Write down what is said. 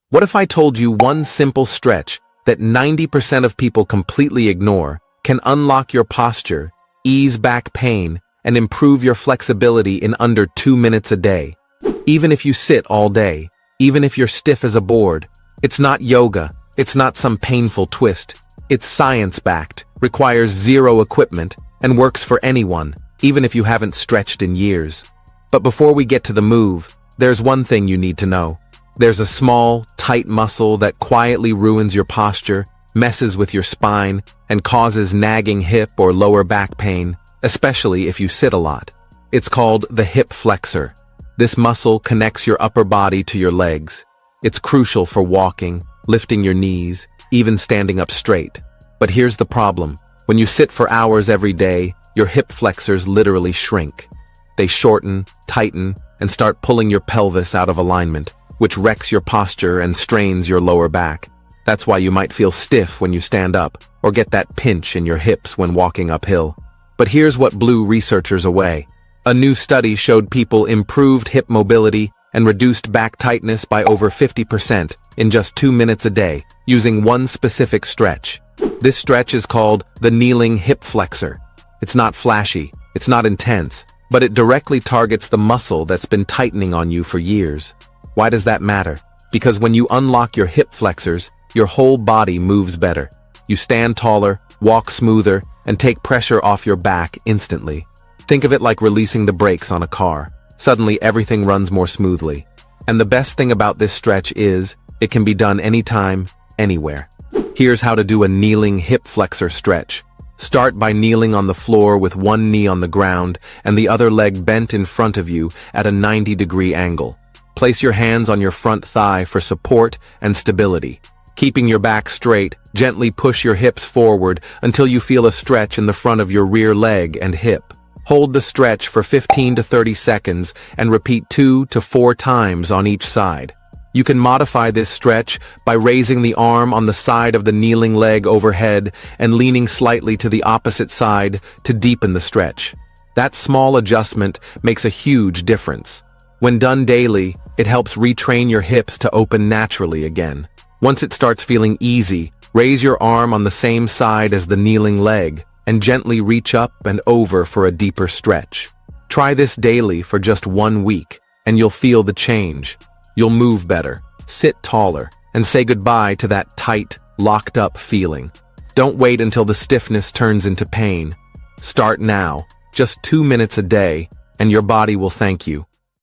What if I told you one simple stretch that 90% of people completely ignore can unlock your posture, ease back pain, and improve your flexibility in under 2 minutes a day? Even if you sit all day, even if you're stiff as a board, it's not yoga, it's not some painful twist. It's science-backed, requires zero equipment, and works for anyone, even if you haven't stretched in years. But before we get to the move, there's one thing you need to know. There's a small, tight muscle that quietly ruins your posture, messes with your spine, and causes nagging hip or lower back pain, especially if you sit a lot. It's called the hip flexor. This muscle connects your upper body to your legs. It's crucial for walking, lifting your knees, even standing up straight. But here's the problem. When you sit for hours every day, your hip flexors literally shrink. They shorten, tighten, and start pulling your pelvis out of alignment, which wrecks your posture and strains your lower back. That's why you might feel stiff when you stand up, or get that pinch in your hips when walking uphill. But here's what blew researchers away. A new study showed people improved hip mobility and reduced back tightness by over 50% in just 2 minutes a day, using one specific stretch. This stretch is called the kneeling hip flexor. It's not flashy, it's not intense, but it directly targets the muscle that's been tightening on you for years. Why does that matter? Because when you unlock your hip flexors, your whole body moves better. You stand taller, walk smoother, and take pressure off your back instantly. Think of it like releasing the brakes on a car. Suddenly everything runs more smoothly. And the best thing about this stretch is, it can be done anytime, anywhere. Here's how to do a kneeling hip flexor stretch. Start by kneeling on the floor with one knee on the ground and the other leg bent in front of you at a 90-degree angle. Place your hands on your front thigh for support and stability. Keeping your back straight, gently push your hips forward until you feel a stretch in the front of your rear leg and hip. Hold the stretch for 15 to 30 seconds and repeat 2 to 4 times on each side. You can modify this stretch by raising the arm on the side of the kneeling leg overhead and leaning slightly to the opposite side to deepen the stretch. That small adjustment makes a huge difference. When done daily, it helps retrain your hips to open naturally again. Once it starts feeling easy, raise your arm on the same side as the kneeling leg and gently reach up and over for a deeper stretch. Try this daily for just 1 week, and you'll feel the change. You'll move better, sit taller, and say goodbye to that tight, locked-up feeling. Don't wait until the stiffness turns into pain. Start now, just 2 minutes a day, and your body will thank you.